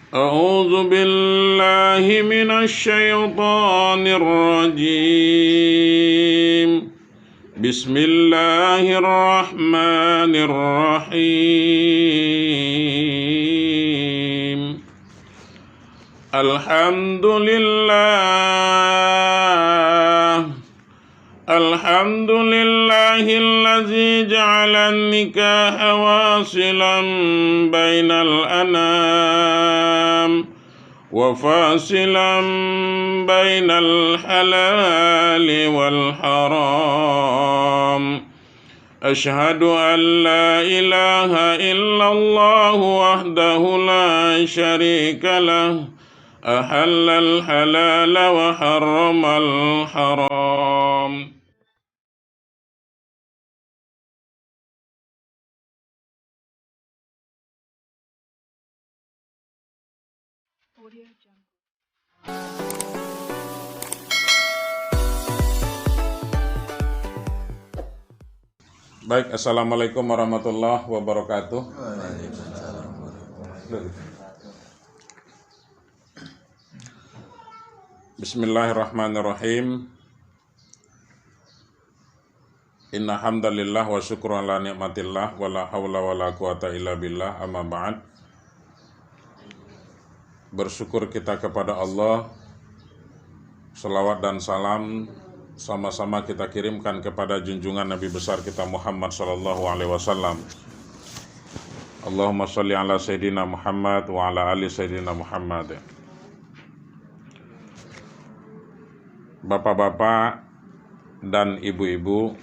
أعوذ بالله من الشيطان الرجيم. بسم الله الرحمن الرحيم. الحمد لله الذي جعل النكاح واصلا بين الأنام وفاصلا بين الحلال والحرام. أشهد أن لا إله إلا الله وحده لا شريك له أحل الحلال وحرم الحرام. Baik, assalamualaikum warahmatullahi wabarakatuh. Bismillahirrahmanirrahim. Inna hamdalillah wa syukru ala ni'matillah wa la hawla wa la quwata illa billah, amma ba'd. Bersyukur kita kepada Allah. Salawat dan salam sama-sama kita kirimkan kepada junjungan Nabi besar kita Muhammad sallallahu alaihi wasallam. Allahumma sholli ala sayyidina Muhammad wa ala ali sayyidina Muhammad. Bapak-bapak dan ibu-ibu,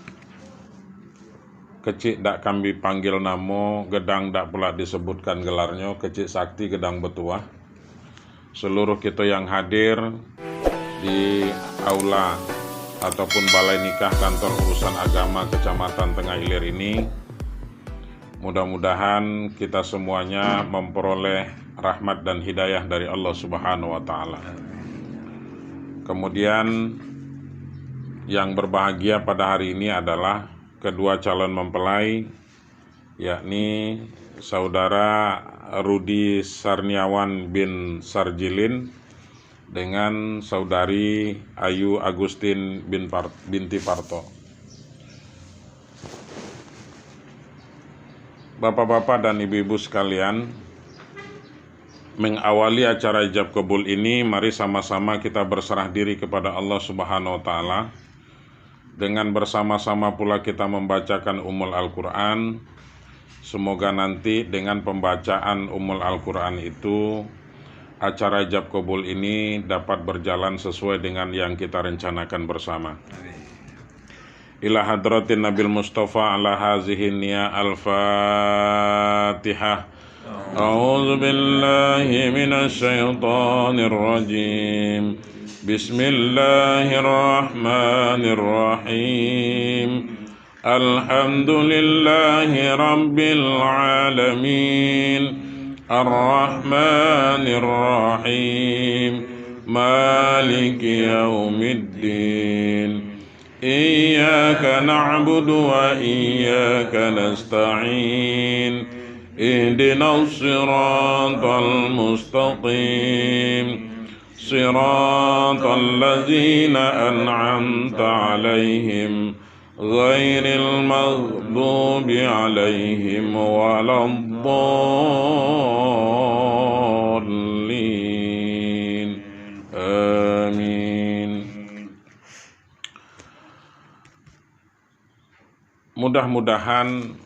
kecik dak kami panggil namo, gedang dak pula disebutkan gelarnya, kecik sakti gedang betuah. Seluruh kita yang hadir di aula ataupun balai nikah kantor urusan agama Kecamatan Tengah Ilir ini, mudah-mudahan kita semuanya memperoleh rahmat dan hidayah dari Allah Subhanahu wa Ta'ala. Kemudian yang berbahagia pada hari ini adalah kedua calon mempelai, yakni saudara Rudi Sarniawan bin Sarjilin dengan saudari Ayu Agustin binti Parto. Bapak-bapak dan ibu-ibu sekalian, mengawali acara ijab kabul ini, mari sama-sama kita berserah diri kepada Allah Subhanahu wa Ta'ala. Dengan bersama-sama pula kita membacakan Al-Quran. Semoga nanti dengan pembacaan Al-Quran itu, acara ijab kabul ini dapat berjalan sesuai dengan yang kita rencanakan bersama. Ila hadratin Nabil Mustafa ala hazihin niya al-Fatihah. A'udzu billahi minasy syaithanir rajim. Bismillahirrahmanirrahim. Alhamdulillahi rabbil alamin. Ar-Rahmanir-Rahim. Maliki yaumiddin. Iyyaka na'budu wa iyyaka nasta'in. Ihdinas siratal mustaqim. Siratal ladzina an'amta 'alaihim ghairil maghdubi 'alaihim waladdallin. Amin. Mudah-mudahan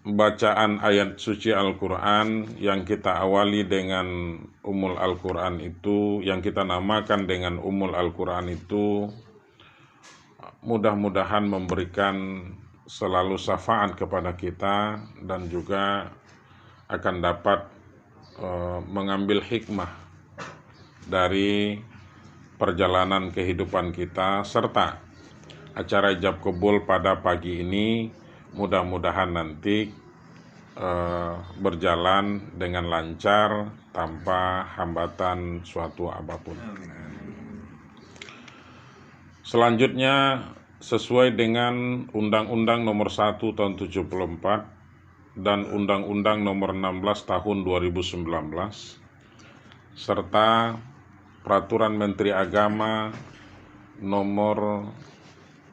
bacaan ayat suci Al-Quran yang kita awali dengan Al-Quran itu, yang kita namakan dengan Al-Quran itu, mudah-mudahan memberikan selalu syafaat kepada kita dan juga akan dapat mengambil hikmah dari perjalanan kehidupan kita, serta acara ijab kabul pada pagi ini mudah-mudahan nanti berjalan dengan lancar tanpa hambatan suatu apapun. Selanjutnya, sesuai dengan Undang-Undang Nomor 1 Tahun 74 dan Undang-Undang Nomor 16 Tahun 2019 serta Peraturan Menteri Agama nomor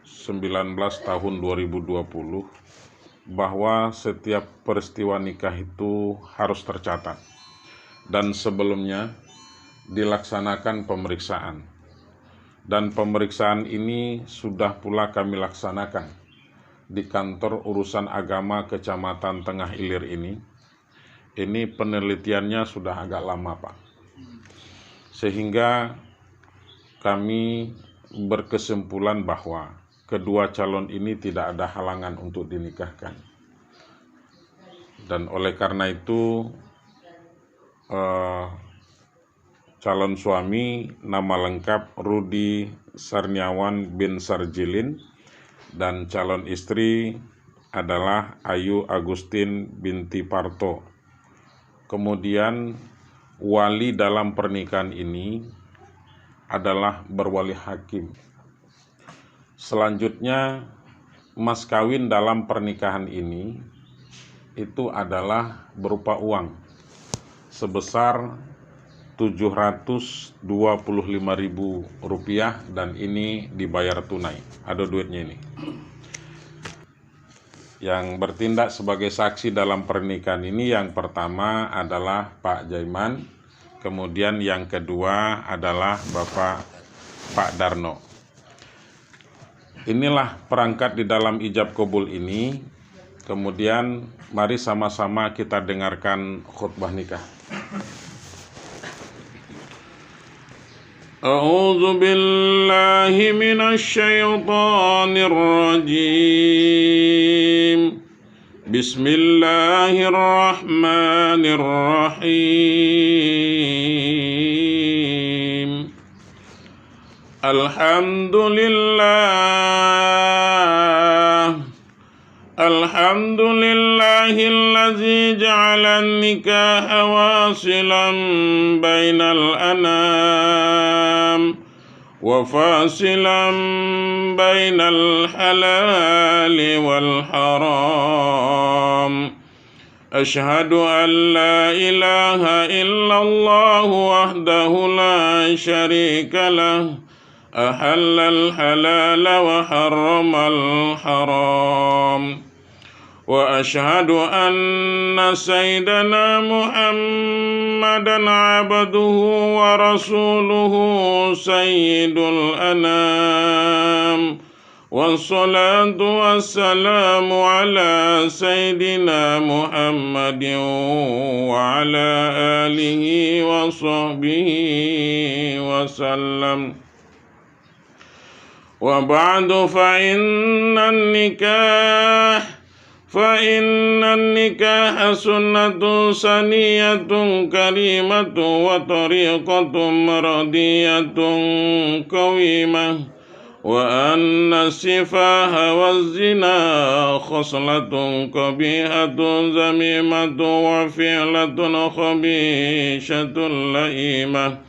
19 tahun 2020 bahwa setiap peristiwa nikah itu harus tercatat dan sebelumnya dilaksanakan pemeriksaan. Dan pemeriksaan ini sudah pula kami laksanakan di kantor urusan agama Kecamatan Tengah Ilir ini. Ini penelitiannya sudah agak lama, Pak. Sehingga kami berkesimpulan bahwa kedua calon ini tidak ada halangan untuk dinikahkan. Dan oleh karena itu calon suami nama lengkap Rudi Sarniawan bin Sarjilin dan calon istri adalah Ayu Agustin binti Parto. Kemudian wali dalam pernikahan ini adalah berwali hakim. Selanjutnya mas kawin dalam pernikahan ini itu adalah berupa uang sebesar Rp725.000 dan ini dibayar tunai. Ada duitnya ini. Yang bertindak sebagai saksi dalam pernikahan ini yang pertama adalah Pak Jaiman, kemudian yang kedua adalah Bapak Pak Darno. Inilah perangkat di dalam ijab kabul ini. Kemudian mari sama-sama kita dengarkan khutbah nikah. A'udzu billahi minasy syaithanir rajim. Bismillahirrahmanirrahim. Alhamdulillahillazi ja'ala an-nikaha wasilan bainal anam wa fasilan bainal halali wal haram. Ashhadu an la ilaha illallah wahdahu la syarika lah ahallal halala wa harramal haram. Wa ashhadu anna sayyidana Muhammadan abduhu wa rasuluhu sayyidul anam. Wassalatu wassalamu ala sayyidina Muhammadin wa ala alihi wa sahbihi wasallam. Wa ba'du fa innan nikah sunnatun saniyatun karimatun wa tariqatun maradiyatun qawimah wa anna sifaha wa zina khoslatun qabihatun zamimatun wa fi'latun khabishatun laimah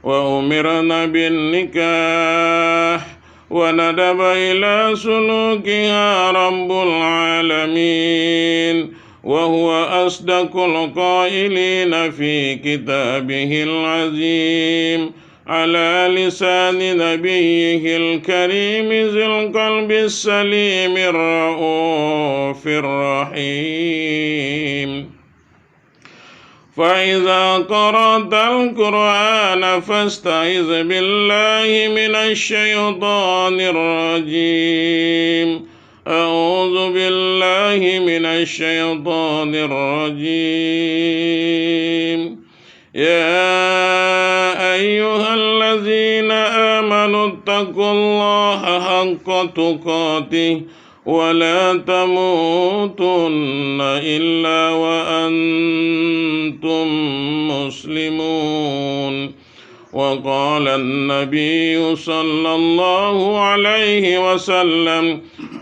wa umirna bin nikah wa nadaba ila sulukiha rabbul alamin wa huwa asdaqul qailina fi kitabihil azim ala lisani nabiyyihil karim zil qalbis salimir raufir rahim. فإذا قرأت القرآن فاستعذ بالله من الشيطان الرجيم. أعوذ بالله من الشيطان الرجيم. يا أيها الذين آمنوا اتقوا الله حق تقاته ولا تموتن إلا وأنتم مسلمون. وقال النبي صلى الله عليه وسلم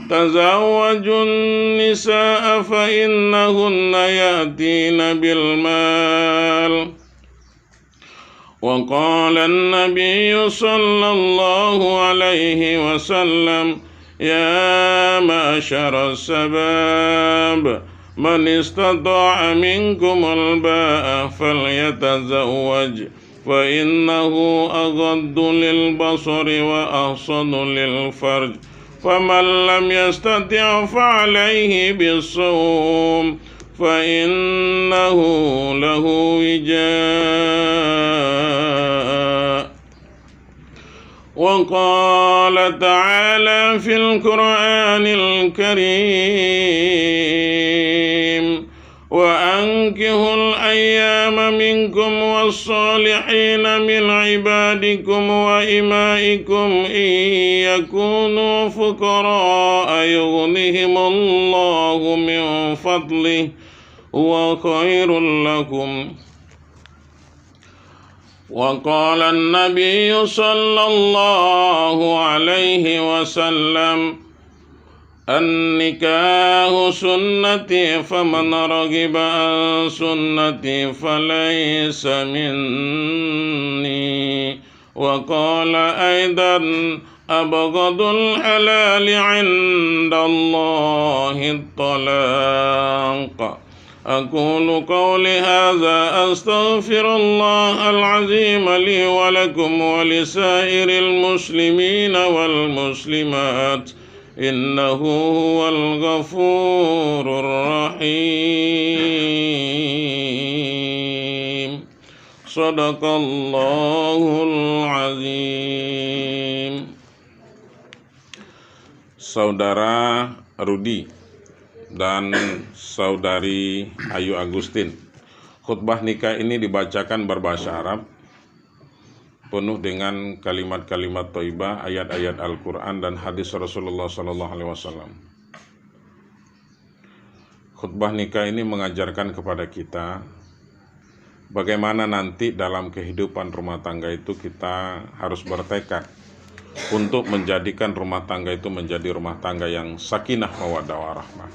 تزوجوا النساء فإنهن يأتين بالمال. وقال النبي صلى الله عليه وسلم يا معشر الشباب من استطاع منكم الباء فليتزوج فإنه أغض للبصر وأحصن للفرج فمن لم يستطع فعليه بالصوم فإنه له وجاء. وقال تعالى في القرآن الكريم وأنكحوا الأيام منكم والصالحين من عبادكم وإمائكم إن يكونوا فقراء يغنهم الله من فضله هو خير لكم. وقال النبي صلى الله عليه وسلم النكاح سنتي فمن رغب عن سنتي فليس مني. وقال أيضا أبغض الحلال عند الله الطلاق. أقول قولي هذا أستغفر الله العظيم لي ولكم ولسائر المسلمين والمسلمات إنه هو الغفور الرحيم. صدق الله العظيم. Saudara Rudi dan saudari Ayu Agustin, khutbah nikah ini dibacakan berbahasa Arab, penuh dengan kalimat-kalimat thayyibah, ayat-ayat Al-Quran dan hadis Rasulullah SAW. Khutbah nikah ini mengajarkan kepada kita bagaimana nanti dalam kehidupan rumah tangga itu kita harus bertekad untuk menjadikan rumah tangga itu menjadi rumah tangga yang sakinah mawaddah warahmah.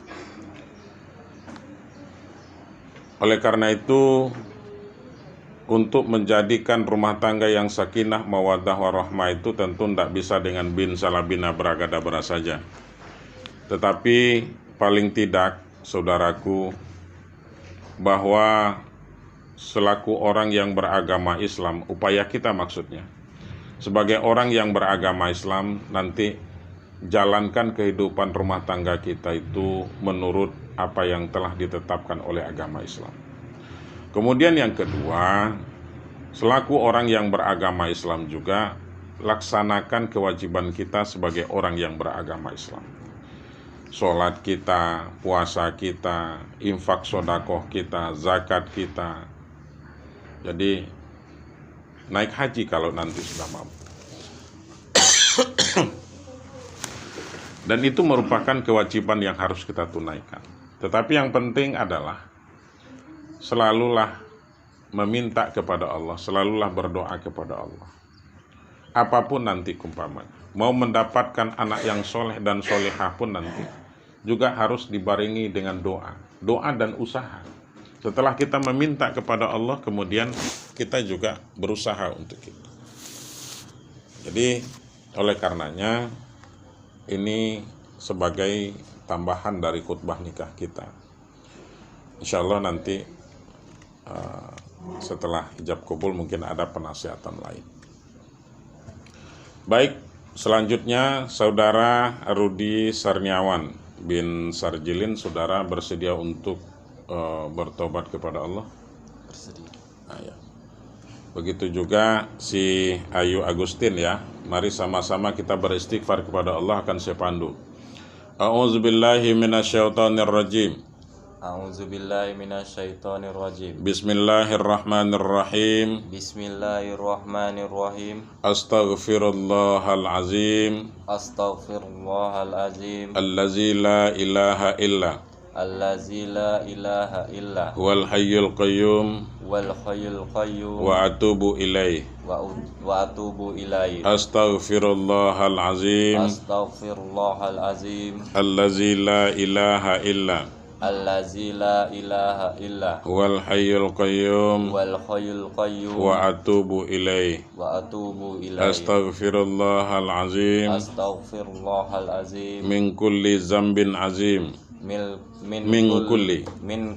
Oleh karena itu, untuk menjadikan rumah tangga yang sakinah mawaddah warahmah itu tentu tidak bisa dengan bin salabina bragadabra saja. Tetapi paling tidak, saudaraku, bahwa selaku orang yang beragama Islam, upaya kita maksudnya sebagai orang yang beragama Islam, nanti jalankan kehidupan rumah tangga kita itu menurut apa yang telah ditetapkan oleh agama Islam. Kemudian yang kedua, selaku orang yang beragama Islam juga, laksanakan kewajiban kita sebagai orang yang beragama Islam. Sholat kita, puasa kita, infak sodakoh kita, zakat kita. Jadi naik haji kalau nanti sudah mampu. Dan itu merupakan kewajiban yang harus kita tunaikan. Tetapi yang penting adalah selalulah meminta kepada Allah, selalulah berdoa kepada Allah. Apapun nanti umpamanya, mau mendapatkan anak yang soleh dan solehah pun nanti juga harus dibarengi dengan doa dan usaha. Setelah kita meminta kepada Allah, kemudian kita juga berusaha untuk itu. Jadi oleh karenanya ini sebagai tambahan dari khutbah nikah kita. Insya Allah nanti setelah ijab kabul mungkin ada penasihatan lain. Baik, selanjutnya saudara Rudi Sarniawan bin Sarjilin, saudara bersedia untuk bertobat kepada Allah? Bersedia. Ya. Begitu juga si Ayu Agustin ya. Mari sama-sama kita beristighfar kepada Allah, akan saya pandu. A'udzubillahi minasyaitonirrajim. A'udzubillahi minasyaitonirrajim. Bismillahirrahmanirrahim. Bismillahirrahmanirrahim. Astaghfirullahalazim. Astaghfirullahalazim. Allazi la ilaha illa. Allazi la ilaha illa. Wal hayyul qayyum. Wal hayyul qayyum. Wa atubu ilaih. Wa atubu ilaih. Astaghfirullahalazim. Astaghfirullahalazim. Allazi la ilaha illa. Allazi la ilaha illa. Wal hayyul qayyum. Wal hayyul qayyum. Wa atubu ilaih. Wa atubu ilaih. Astaghfirullahalazim. Astaghfirullahalazim. Min kulli zambin azim. min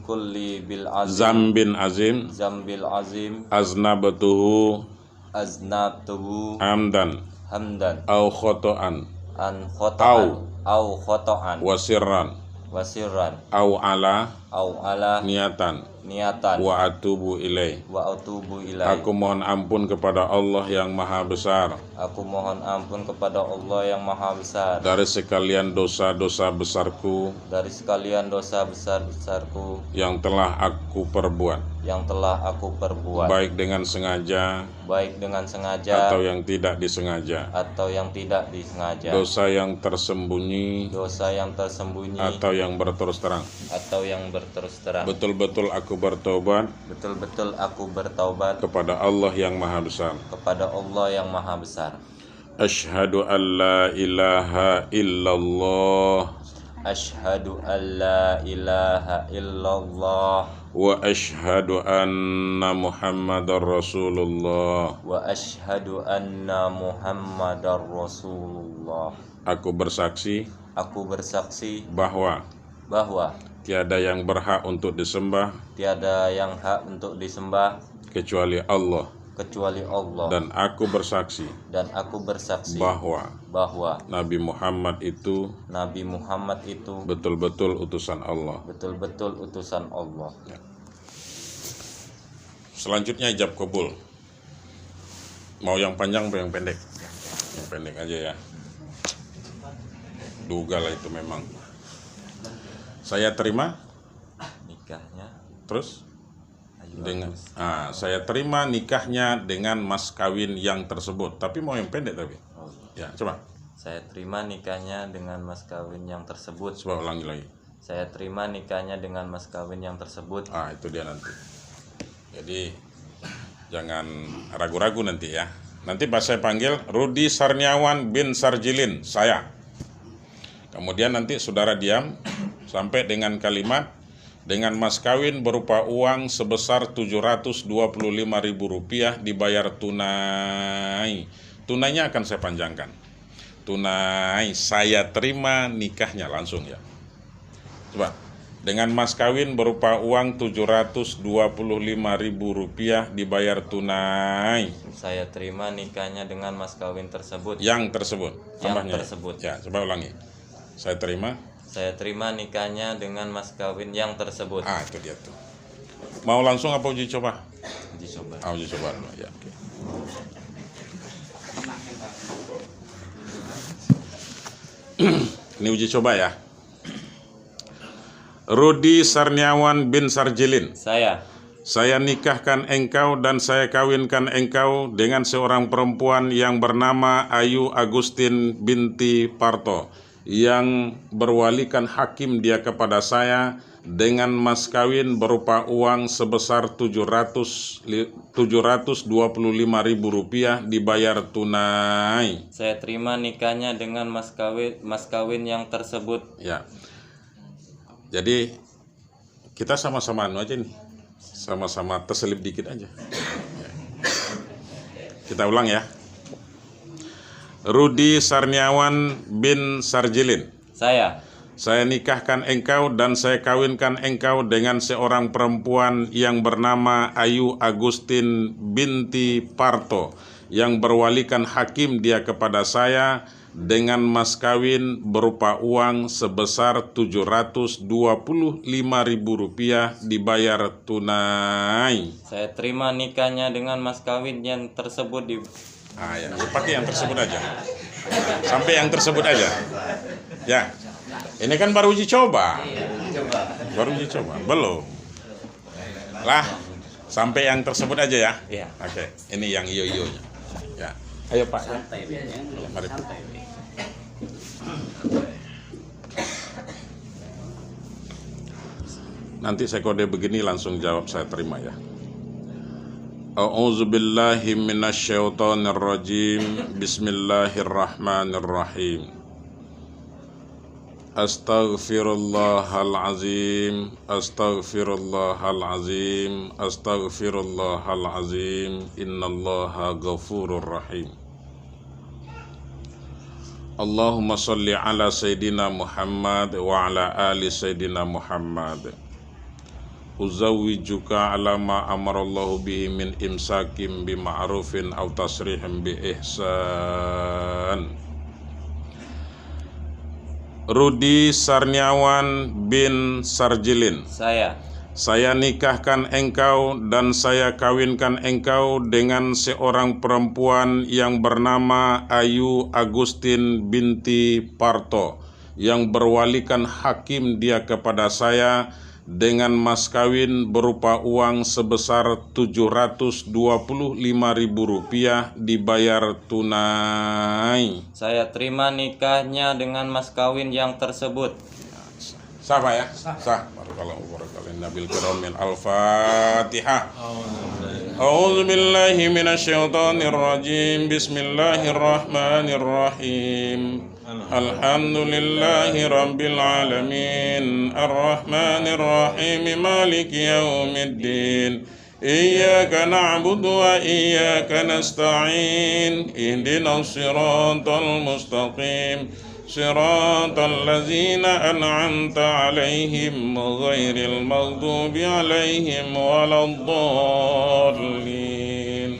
kulli bil azim zambin azim zambil azim aznabtuhu aznabtuhu amdan hamdan au khotoan an khotoan au khotoan wasirran wasirran au ala niatan wa atubu ilai. wa atubu ilai. Aku mohon ampun kepada Allah yang maha besar Aku mohon ampun kepada Allah yang maha besar dari sekalian dosa-dosa besarku dari sekalian dosa besar-besarku yang telah aku perbuat, baik dengan sengaja atau yang tidak disengaja, dosa yang tersembunyi atau yang berterus terang. Betul-betul aku bertobat kepada Allah yang maha besar. Asyhadu an la ilaha illallah Asyhadu an la ilaha illallah wa asyhadu anna Muhammadar Rasulullah. Aku bersaksi bahwa tiada yang berhak untuk disembah kecuali Allah. Dan aku bersaksi bahwa Nabi Muhammad itu betul-betul utusan Allah. Ya. Selanjutnya ijab qabul. Mau yang panjang atau yang pendek? Yang pendek aja ya. Duga lah itu memang. Saya terima nikahnya. Terus saya terima nikahnya dengan mas kawin yang tersebut. Tapi mau yang pendek tapi. Ya, coba. Saya terima nikahnya dengan mas kawin yang tersebut. Coba ulangi lagi. Saya terima nikahnya dengan mas kawin yang tersebut. Itu dia nanti. Jadi jangan ragu-ragu nanti ya. Nanti pas saya panggil Rudi Sarniawan bin Sarjilin, saya. Kemudian nanti saudara diam sampai dengan kalimat dengan mas kawin berupa uang sebesar Rp725.000 dibayar tunai. Tunainya akan saya panjangkan. Tunai, saya terima nikahnya langsung ya. Coba. Dengan mas kawin berupa uang Rp725.000 dibayar tunai. Saya terima nikahnya dengan mas kawin tersebut. Yang tersebut. Ya, coba ulangi. Saya terima nikahnya dengan mas kawin yang tersebut. Itu dia tuh. Mau langsung apa uji coba? Uji coba. Uji coba dulu ya. Okay. Ini uji coba ya. Rudi Sarniawan bin Sarjilin. Saya nikahkan engkau dan saya kawinkan engkau dengan seorang perempuan yang bernama Ayu Agustin binti Parto, yang berwalikan hakim dia kepada saya dengan mas kawin berupa uang sebesar Rp725.000 dibayar tunai. Saya terima nikahnya dengan mas kawin yang tersebut. Ya. Jadi kita sama-sama aja nih. Sama-sama terselip dikit aja. Ya. Kita ulang ya. Rudi Sarniawan bin Sarjilin. Saya nikahkan engkau dan saya kawinkan engkau dengan seorang perempuan yang bernama Ayu Agustin binti Parto, yang berwalikan hakim dia kepada saya dengan mas kawin berupa uang sebesar Rp725.000 dibayar tunai. Saya terima nikahnya dengan mas kawin yang tersebut Ya, pakai yang tersebut aja. Sampai yang tersebut aja. Ya. Ini kan baru uji coba. Belum. Lah, sampai yang tersebut aja ya. Iya. Oke. Ini yang iyo-iyonya. Ya. Ayo Pak. Santai ya. Mari. Santai. Nanti saya kode begini langsung jawab saya terima ya. A'udzubillahi minasyaitonirrajim. Bismillahirrahmanirrahim. Astaghfirullahalazim. Astaghfirullahalazim. Astaghfirullahalazim. Innallaha ghafurur rahim. Allahumma salli ala Sayyidina Muhammad wa ala ali Sayyidina Muhammad. Uzawwijuka ala ma amarallahu bihi min imsakim bima'rufin aw tasrihim bi ihsan. Rudi Sarniawan bin Sarjilin. Saya nikahkan engkau dan saya kawinkan engkau dengan seorang perempuan yang bernama Ayu Agustin binti Parto, yang berwalikan hakim dia kepada saya dengan mas kawin berupa uang sebesar Rp725.000 dibayar tunai. Saya terima nikahnya dengan mas kawin yang tersebut. Sah Pak ya? Sah. Barakallahu barakallahu nabil kiram min al-Fatihah. A'udzu billahi minasyaitonir rajim. Bismillahirrahmanirrahim. Alhamdulillahi rabbil alamin. Arrahmanir rahim. Maliki yaumiddin. Iyyaka na'budu wa iyyaka nasta'in. Ihdinas siratal mustaqim. صراط الذين أنعمت عليهم غير المغضوب عليهم ولا الضالين.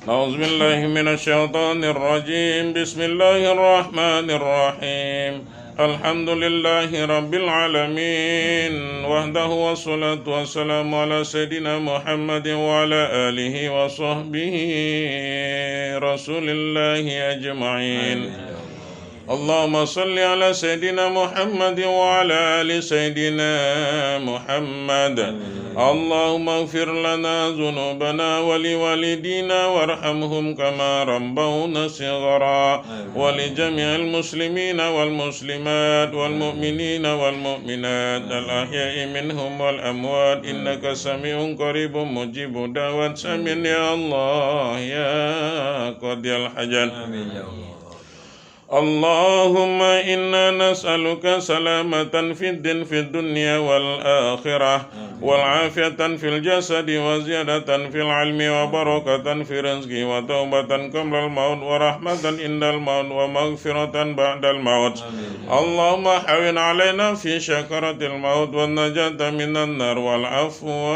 أعوذ بالله من الشيطان الرجيم. بسم الله الرحمن الرحيم. الحمد لله رب العالمين وحده والصلاة والسلام على سيدنا محمد وعلى آله وصحبه رسول الله أجمعين. اللهم صل على سيدنا محمد وعلى آل سيدنا محمد. اللهم اغفر لنا ذنوبنا ولوالدينا وارحمهم كما ربونا صغرا ولجميع المسلمين والمسلمات والمؤمنين والمؤمنات الأحياء منهم والأموات إنك سميع قريب مجيب دعوات سمين يا الله يا قاضي الحاجات. اللهم إنا نسألك سلامة في الدين في الدنيا والآخرة والعافية في الجسد وزيادة في العلم وبركة في الرزق وتوبة قبل الموت ورحمة عند الموت ومغفرة بعد الموت. اللهم حوّن علينا في شكرة الموت والنجاة من النار والعفو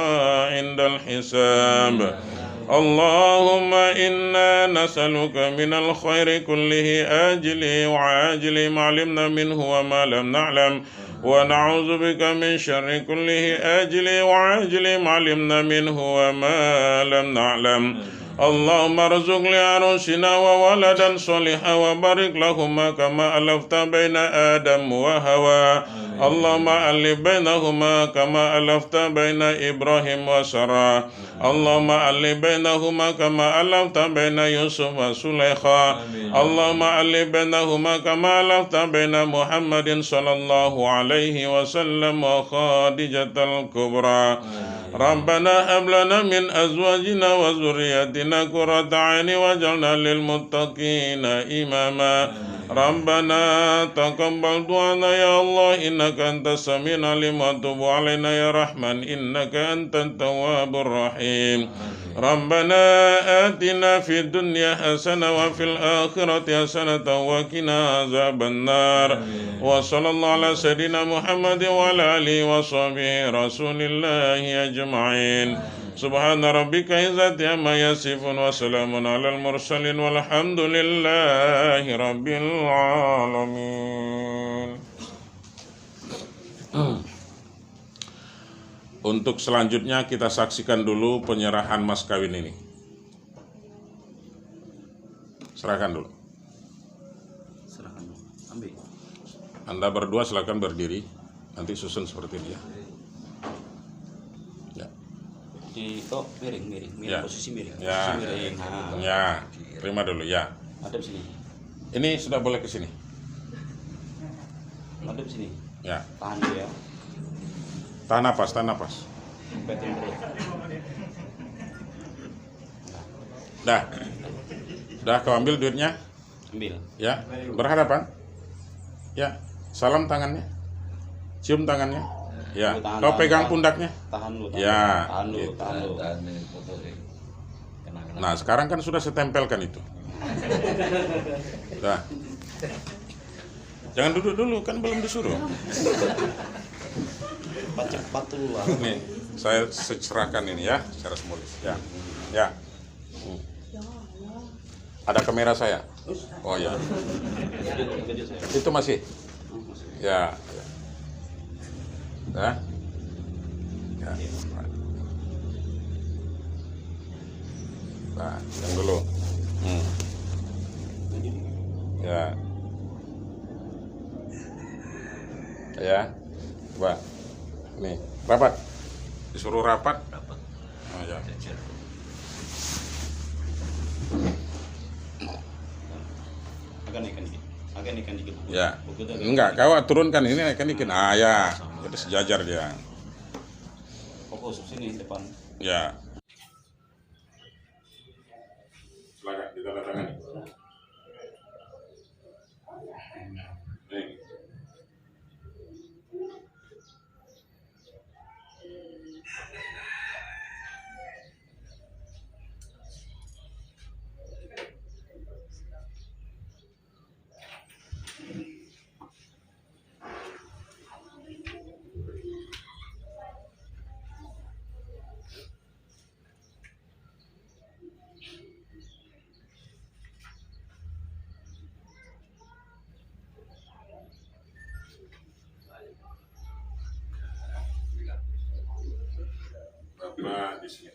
عند الحساب. اللهم إنا نسألك من الخير كله آجله وعاجله ما علمنا منه وما لم نعلم ونعوذ بك من شر كله آجله وعاجله ما علمنا منه وما لم نعلم. اللهم ارزق لعروسنا وولدا صالحا وبارك لهما كما ألفت بين آدم وحواء. اللهم ألف بينهما كما ألفت بين إبراهيم وسارة. اللهم ألف بينهما كما ألفت بين يوسف وسليخا. اللهم ألف بينهما كما ألفت بين محمد صلى الله عليه وسلم وخادجة الكبرى. ربنا هب لنا من أزواجنا وذرياتنا قرة عين واجعلنا للمتقين إماما. ربنا تقبل دعانا يا الله إنك أنت السميع العليم وتب علينا يا رحمن إنك أنت التواب الرحيم. ربنا آتنا في الدنيا حسنة وفي الآخرة حسنة وقنا عذاب النار. وصلى الله على سيدنا محمد وعلى آله وصحبه رسول الله أجمعين. سبحان ربك عزة عما يصفون وسلام على المرسلين والحمد لله رب العالمين. Untuk selanjutnya kita saksikan dulu penyerahan mas kawin ini. Serahkan dulu. Serahkan dulu. Ambil. Anda berdua silakan berdiri. Nanti susun seperti ini ya. Ya. Miring. Ya. Posisi miring. Ya. Posisi miring. Nah. Ya. Terima dulu ya. Madep sini. Ini sudah boleh ke sini. Madep sini. Ya. Tahan dulu ya. Tahan napas. Umpetin perut. Dah. Kau ambil duitnya? Ambil. Ya. Berhadapan. Ya. Salam tangannya. Cium tangannya. Ya. Kau pegang pundaknya. Tahan dulu. Ya. Tahan dulu. Gitu. Tahan dulu. Nah, sekarang kan sudah saya tempelkan itu. Sudah. Jangan duduk dulu, kan belum disuruh. Cepat dulu lah. Nih, saya serahkan ini ya, secara simbolis. Ya, ya. Ada kamera saya. Oh ya. Itu masih. Ya. Ya. Ya. Nah, yang dulu. Ya. Ya. Coba. Nih, rapat. Disuruh rapat. Oh ya. Agak naikkan dikit. Ya. Enggak, kau turunkan ini naikkan dikit. Ah ya. Jadi sejajar dia. Fokus sini depan. Ya. Silakan ditandatangani. Nih. Bapak di sini.